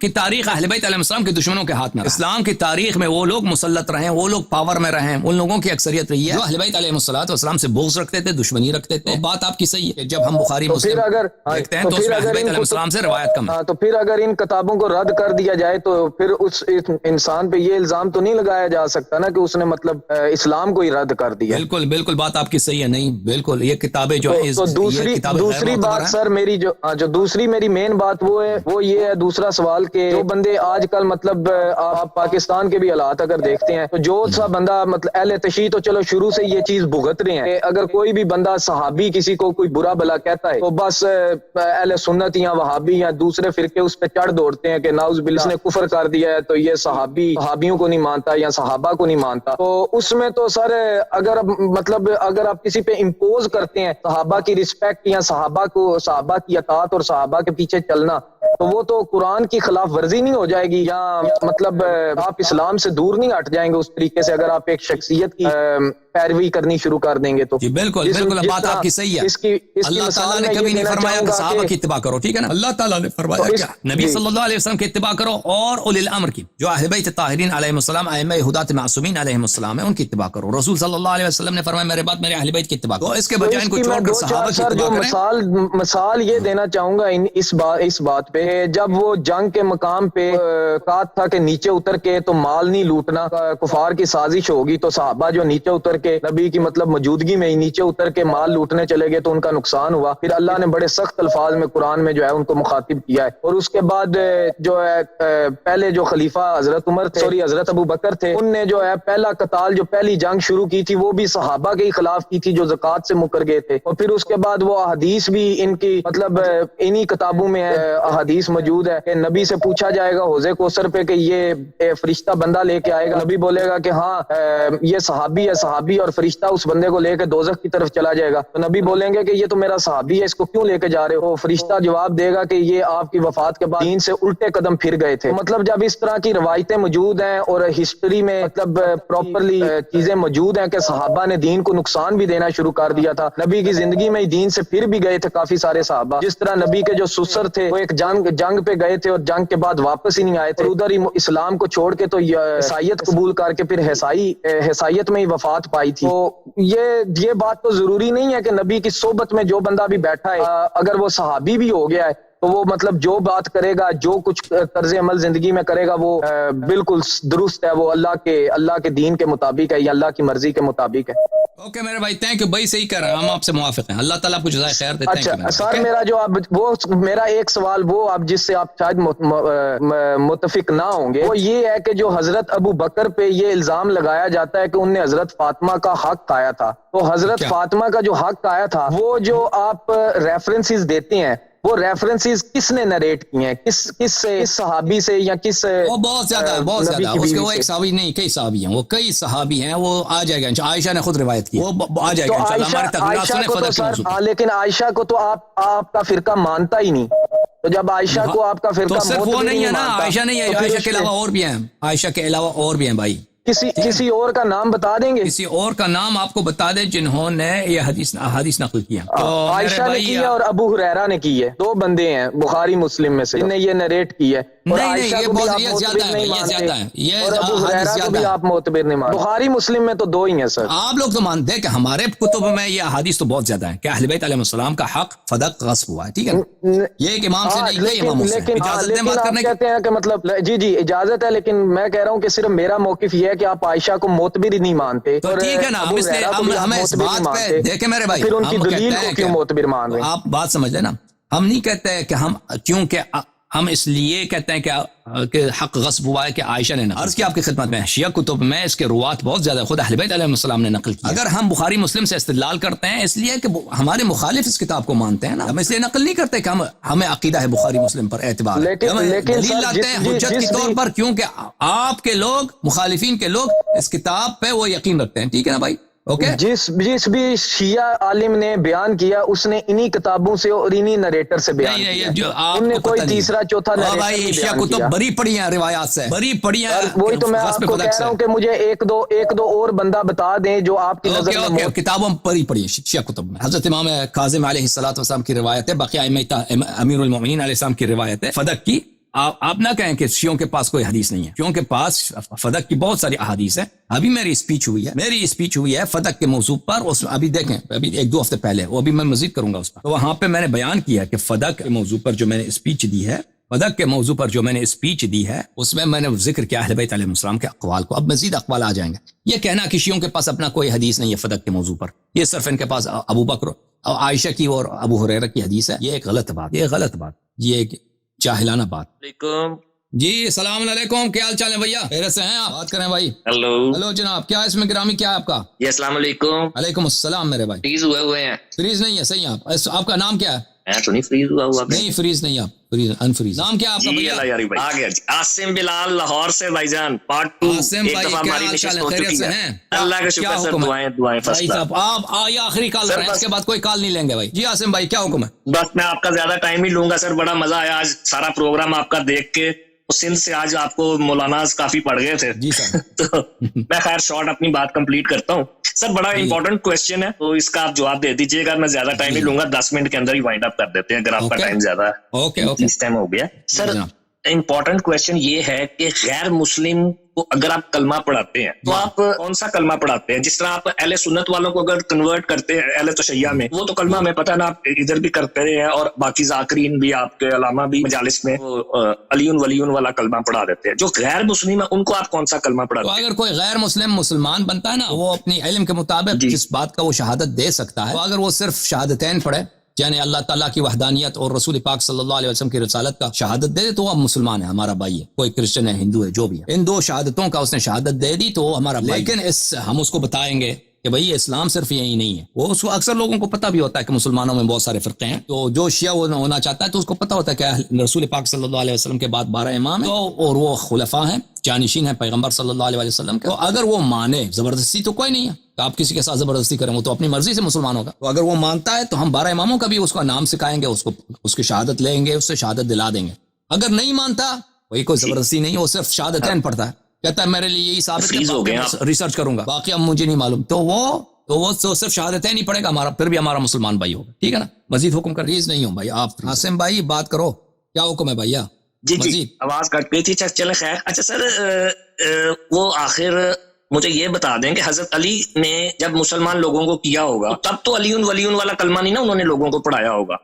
کی تاریخ اہل بیت علیہ السلام کے دشمنوں کے ہاتھ میں، اسلام کی تاریخ میں وہ لوگ مسلط رہے، وہ لوگ پاور میں رہے، ان لوگوں کی اکثریت رہی ہے جو اہل بیت علیہ السلام سے بغض رکھتے تھے، دشمنی رکھتے تھے۔ بات آپ کی صحیح ہے کہ جب ہم بخاری مسلم دیکھتے ہیں تو اس میں اہل بیت علیہ السلام سے روایت کم ہے۔ تو پھر اگر ان کتابوں کو رد کر دیا جائے تو پھر اس انسان پہ یہ الزام تو نہیں لگایا جا سکتا نا کہ اس نے مطلب اسلام کو ہی رد کر دیا۔ بالکل بالکل بات آپ کی صحیح ہے، نہیں بالکل یہ کتابیں جو ہیں تو دوسری بات سر میری جو دوسری میری مین بات وہ یہ ہے، دوسرا سوال کہ جو بندے آج کل مطلب آپ پاکستان کے بھی حالات اگر دیکھتے ہیں تو جو سا بندہ مطلب اہل تشیع تو چلو شروع سے یہ چیز بھگت رہے ہیں کہ اگر کوئی بھی بندہ صحابی کسی کو کوئی برا بلا کہتا ہے تو بس اہل سنت یا وہابی یا دوسرے فرقے اس پہ چڑھ دوڑتے ہیں کہ نعوذ باللہ اس نے کفر کر دیا ہے تو یہ صحابیوں کو نہیں مانتا یا صحابہ کو نہیں مانتا۔ تو اس میں تو سر اگر آپ کسی پہ امپوز کرتے ہیں صحابہ کی رسپیکٹ یا صحابہ کی اطاعت اور صحابہ کے پیچھے چلنا، تو وہ تو قرآن کی خلاف ورزی نہیں ہو جائے گی یا مطلب آپ اسلام سے دور نہیں ہٹ جائیں گے اس طریقے سے اگر آپ ایک شخصیت کی پیروی کرنی شروع کر دیں گے تو؟ جی بالکل بالکل بات آپ کی صحیح ہے۔ اللہ تعالیٰ نے کبھی نہیں فرمایا کہ صحابہ کی اتباع کرو، ٹھیک ہے نا، اللہ تعالیٰ نے فرمایا کیا؟ نبی صلی اللہ علیہ وسلم کی اتباع کرو اور اولی الامر کی، جو اہل بیت طاہرین علیہم السلام، ائمہ ہداۃ معصومین علیہم السلام ہے، ان کی اتباع کرو۔ رسول صلی اللہ علیہ وسلم نے فرمایا میرے بعد میرے اہل بیت کی اتباع کرو، اس کے بجائے ان کو چھوڑ کر صحابہ کی اتباع کریں۔ مثال یہ دینا چاہوں گا اس بات پہ، جب وہ جنگ کے مقام پہ کہا تھا کہ نیچے اتر کے تو مال نہیں لوٹنا، کفار کی سازش ہوگی، تو صحابہ جو نیچے اتر کے نبی کی مطلب موجودگی میں ہی نیچے اتر کے مال لوٹنے چلے گئے تو ان کا نقصان ہوا۔ پھر اللہ نے بڑے سخت الفاظ میں قرآن میں جو ہے ان کو مخاطب کیا ہے، اور اس کے بعد جو ہے پہلے جو خلیفہ حضرت ابو بکر تھے، ان نے جو ہے پہلا قتال جو پہلی جنگ شروع کی تھی وہ بھی صحابہ کے خلاف کی تھی جو زکوٰۃ سے مکر گئے تھے، اور پھر اس کے بعد وہ احادیث بھی ان کی مطلب انہی کتابوں میں احادیث موجود ہے کہ نبی سے پوچھا جائے گا حوض کوثر پہ کہ یہ فرشتہ بندہ لے کے آئے گا، نبی بولے گا کہ ہاں یہ صحابی ہے، صحابی، اور فرشتہ اس بندے کو لے کے دوزخ کی طرف چلا جائے گا، تو نبی بولیں گے کہ یہ تو میرا صحابی ہے، اس کو کیوں لے کے جا رہے ہو؟ فرشتہ جواب دے گا کہ یہ آپ کی وفات کے بعد دین سے الٹے قدم پھر گئے تھے۔ مطلب جب اس طرح کی روایتیں موجود ہیں اور ہسٹری میں مطلب پراپرلی چیزیں موجود ہیں کہ صحابہ نے دین کو نقصان بھی دینا شروع کر دیا تھا، نبی کی زندگی میں دین سے پھر بھی گئے تھے کافی سارے صحابہ، جس طرح نبی کے جو سسر تھے وہ ایک جنگ پہ گئے تھے اور جنگ کے بعد واپس ہی نہیں آئے تھے، ادھر ہی اسلام کو چھوڑ کے تو عیسائیت قبول کر کے پھر عیسائیت میں ہی وفات پائی تھی۔ تو یہ بات تو ضروری نہیں ہے کہ نبی کی صحبت میں جو بندہ بھی بیٹھا ہے اگر وہ صحابی بھی ہو گیا ہے تو وہ مطلب جو بات کرے گا، جو کچھ طرز عمل زندگی میں کرے گا وہ بالکل درست ہے، وہ اللہ کے دین کے مطابق ہے یا اللہ کی مرضی کے مطابق ہے۔ اوکے میرے بھائی، تھینک یو بھائی، صحیح کر رہا ہوں، ہم آپ سے موافق ہیں، اللہ تعالیٰ آپ کو جزائے خیر دے۔ اچھا سر، میرا ایک سوال وہ آپ جس سے آپ شاید متفق نہ ہوں گے، وہ یہ ہے کہ جو حضرت ابو بکر پہ یہ الزام لگایا جاتا ہے کہ ان نے حضرت فاطمہ کا حق کھایا تھا، تو حضرت فاطمہ کا جو حق کھایا تھا وہ جو آپ ریفرنسز دیتے ہیں وہ ریفرنسز کس نے نریٹ کی ہیں، کس صحابی سے یا کس؟ وہ بہت زیادہ اس کے وہ ایک صحابی نہیں، کئی صحابی ہیں، وہ کئی صحابی ہیں، وہ آ جائے گا، عائشہ نے خود روایت کی، وہ آ جائے گا انشاءاللہ ہمارے تقریرات سنیں خود کی موضوع۔ لیکن عائشہ کو تو آپ کا فرقہ مانتا ہی نہیں، تو جب عائشہ کو آپ کا فرقہ تو صرف وہ نہیں ہے نا، عائشہ نہیں ہے، عائشہ کے علاوہ اور بھی ہیں، عائشہ کے علاوہ اور بھی ہیں بھائی۔ کسی اور کا نام بتا دیں گے؟ کسی اور کا نام آپ کو بتا دیں جنہوں نے یہ حدیث نقل کیا؟ عائشہ نے کی ہے اور ابو ہریرہ نے کی ہے، دو بندے ہیں بخاری مسلم میں سے جن نے یہ نریٹ کی ہے، اور عائشہ کو بھی آپ معتبر نہیں مانتے اور ابو ہریرہ کو بھی آپ معتبر نہیں مانتے۔ بخاری مسلم میں تو دو ہی ہیں سر۔ آپ لوگ تو مانتے ہیں کہ ہمارے کتب میں یہ احادیث تو بہت زیادہ ہیں کہ اہل بیت علیہ السلام کا حق فدق غصب ہوا ہے، ٹھیک ہے، یہ ایک امام سے نہیں، یہ امام سے اجازت دیں بات کرنے کی؟ کہتے ہیں کہ مطلب جی اجازت ہے، لیکن میں کہہ رہا ہوں کہ صرف میرا موقف یہ ہے کہ آپ عائشہ کو معتبر ہی نہیں مانتے، تو ٹھیک ہے نا، ہم اس لیے ہمیں اس بات پہ دیکھیں میرے بھائی، پھر ان کی دلیل کو کیوں معتبر مان رہے ہیں؟ آپ بات سمجھ لیں نا، ہم نہیں کہتے کہ ہم کیونکہ ہم اس لیے کہتے ہیں کہ حق غصب ہوا ہے کہ عائشہ نے عرض کی آپ کی خدمت میں شیعہ کتب میں اس کے روات بہت زیادہ خود اہل بیت علیہ السلام نے نقل کی۔ اگر ہم بخاری مسلم سے استدلال کرتے ہیں اس لیے کہ ہمارے مخالف اس کتاب کو مانتے ہیں نا، ہم اس لیے نقل نہیں کرتے کہ ہمیں عقیدہ ہے بخاری مسلم پر اعتبار ہے، دلیل لاتے ہیں حجت کے طور پر، کیونکہ آپ کے لوگ مخالفین کے لوگ اس کتاب پہ وہ یقین رکھتے ہیں، ٹھیک ہے نا بھائی؟ اوکے جس بھی شیعہ عالم نے بیان کیا اس نے انہی کتابوں سے اور انہی نریٹر سے بیان کیا، ان نے کوئی تیسرا چوتھا نریٹر نہیں بیان کیا۔ بری پڑی ہیں روایات سے، بری پڑی ہیں، وہی تو میں آپ کو کہہ رہا ہوں کہ مجھے ایک دو اور بندہ بتا دیں جو آپ کی نظر میں کتابوں بری پڑی ہیں شیعہ کتب میں۔ حضرت امام کاظم علیہ الصلوۃ والسلام کی روایت ہے، بقیہ امیر المومنین علیہ السلام کی روایت ہے فدق کی۔ آپ نہ کہیں کہ شیعوں کے پاس کوئی حدیث نہیں ہے، شیعوں کے پاس فدق کی بہت ساری احادیث ہیں۔ ابھی میری اسپیچ ہوئی ہے فدق کے موضوع پر، اس ابھی دیکھیں، ابھی 1-2 ہفتے پہلے، وہ ابھی میں مزید کروں گا اس پر۔ تو وہاں پہ میں نے بیان کیا کہ فدق کے موضوع پر جو میں نے اسپیچ دی ہے، فدق کے موضوع پر جو میں نے اسپیچ دی ہے، اس میں نے ذکر کیا اہل بیت علیہ السلام کے اقوال کو۔ اب مزید اقوال آ جائیں گے۔ یہ کہنا کہ شیعوں کے پاس اپنا کوئی حدیث نہیں ہے فدق کے موضوع پر، یہ صرف ان کے پاس ابو بکر اور عائشہ کی اور ابو ہریرہ کی حدیث ہے، یہ ایک غلط بات، یہ ایک جاہلانہ بات۔ جی السلام علیکم، کیا حال چال ہے بھیا؟ خیریت سے ہیں آپ؟ بات کریں بھائی۔ ہلو جناب، کیا اس میں گرامی کیا ہے آپ کا؟ جی السلام علیکم۔ وعلیکم السلام میرے بھائی۔ فریز ہوئے ہیں؟ فریز نہیں ہے، صحیح آپ کا نام کیا ہے؟ میں تو نہیں فریز ہوا نہیں فریز نہیں، آپ فریز انفریز۔ نام کیا آپ کا بھیا؟ آ گیا جی، عاصم بلال لاہور سے بھائی جان، پارٹ 2۔ عاصم بھائی کیا حال چال ہے؟ خیریت سے ہیں؟ اللہ کا شکر سر، دعائیں بھائی صاحب آپ آئیے، آخری کال رہے ہیں، اس کے بعد کوئی کال نہیں لیں گے بھائی۔ جی عاصم بھائی کیا حکم ہے؟ بس میں آپ کا زیادہ ٹائم ہی لوں گا سر، بڑا مزہ آیا آج سارا پروگرام آپ کا دیکھ کے۔ سندھ سے آج آپ کو مولانا کافی پڑ گئے تھے جی سر، تو میں خیر شارٹ اپنی بات کمپلیٹ کرتا ہوں سر۔ بڑا امپورٹنٹ کوسچن ہے تو اس کا آپ جواب دے دیجیے گا، میں زیادہ ٹائم نہیں لوں گا، 10 منٹ کے اندر ہی وائنڈ اپ کر دیتے ہیں اگر آپ کا ٹائم زیادہ ہے۔ اس ٹائم ہو گیا سر۔ امپورٹنٹ کوسچن یہ ہے کہ غیر مسلم کو اگر آپ کلمہ پڑھاتے ہیں تو آپ کون سا کلمہ پڑھاتے ہیں؟ جس طرح آپ اہل سنت والوں کو اگر کنورٹ کرتے ہیں اہل تشیع میں، وہ تو کلمہ ہمیں پتہ نا، آپ ادھر بھی کرتے ہیں اور باقی ذاکرین بھی، آپ کے علامہ بھی مجالس میں علیون ولیون والا کلمہ پڑھا دیتے ہیں۔ جو غیر مسلم ہے ان کو آپ کون سا کلمہ پڑھاتے ہیں؟ اگر کوئی غیر مسلمان بنتا ہے نا، وہ اپنی علم کے مطابق جس بات کا وہ شہادت دے سکتا ہے، تو اگر وہ صرف شہادتین پڑھے، یعنی اللہ تعالیٰ کی وحدانیت اور رسول پاک صلی اللہ علیہ وسلم کی رسالت کا شہادت دے دے، تو وہ مسلمان ہے، ہمارا بھائی ہے، کوئی کرسچن ہے، ہندو ہے، جو بھی ہے، ان 2 شہادتوں کا اس نے شہادت دے دی تو وہ ہمارا بھائی۔ لیکن ہم اس کو بتائیں گے کہ بھئی اسلام صرف یہی نہیں ہے۔ وہ اس کو اکثر لوگوں کو پتہ بھی ہوتا ہے کہ مسلمانوں میں بہت سارے فرقے ہیں، تو جو شیعہ ہونا چاہتا ہے تو اس کو پتہ ہوتا ہے کہ رسول پاک صلی اللہ علیہ وسلم کے بعد 12 امام ہیں اور وہ خلفاء ہیں، جانشین ہیں پیغمبر صلی اللہ علیہ وسلم کے۔ تو اگر وہ مانے، زبردستی تو کوئی نہیں ہے کہ آپ کسی کے ساتھ زبردستی کریں، وہ تو اپنی مرضی سے مسلمان ہوگا۔ تو اگر وہ مانتا ہے تو ہم 12 اماموں کا بھی اس کا نام سکھائیں گے، اس کی شہادت لیں گے، اس سے شہادت دلا دیں گے۔ اگر نہیں مانتا، وہی کوئی زبردستی نہیں، وہ صرف شہادتین پڑھتا ہے، کہتا ہے میرے لیے یہی ثابت ہے، ریسرچ کروں گا، باقی اب مجھے نہیں معلوم، تو وہ صرف شہادتین نہیں پڑھے گا، پھر بھی ہمارا مسلمان بھائی ہوگا، ٹھیک ہے نا؟ مزید حکم کر ریز نہیں ہوں بھائی آپ۔ عاصم بھائی بات کرو، کیا حکم ہے بھیا؟ جی آواز کٹ گئی تھی، چلیں خیر۔ اچھا سر، وہ آخر مجھے یہ بتا دیں کہ حضرت علی نے جب مسلمان لوگوں کو کیا ہوگا تب تو علیون ولیون والا کلمہ نہیں نا انہوں نے لوگوں کو پڑھایا ہوگا؟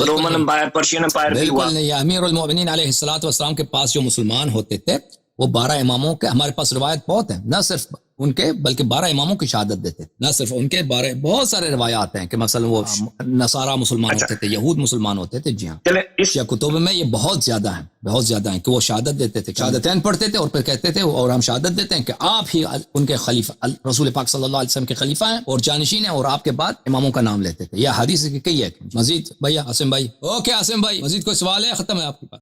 رومن امپائر، پرشین امپائر بھی ہوا۔ بالکل نہیں، امیر المومنین علیہ الصلوۃ والسلام کے پاس جو مسلمان ہوتے تھے وہ 12 اماموں کے، ہمارے پاس روایت بہت ہیں، نہ صرف ان کے بلکہ 12 اماموں کی شہادت دیتے، نہ صرف ان کے، بہت سارے روایات ہیں کہ مثلا وہ نصارہ مسلمان ہوتے تھے، یہود مسلمان ہوتے تھے۔ جی ہاں، شیعہ کتب میں یہ بہت زیادہ ہیں کہ وہ شہادت دیتے تھے، شہادتین پڑھتے تھے اور پھر کہتے تھے، اور ہم شہادت دیتے ہیں کہ آپ ہی ان کے خلیفہ، رسول پاک صلی اللہ علیہ وسلم کے خلیفہ ہیں اور جانشین ہیں، اور آپ کے بعد اماموں کا نام لیتے تھے۔ یہ حدیث کی کئی ہے۔ مزید بھیا عاصم بھائی، اوکے عاصم بھائی، مزید کوئی سوال ہے؟ ختم ہے آپ کے پاس؟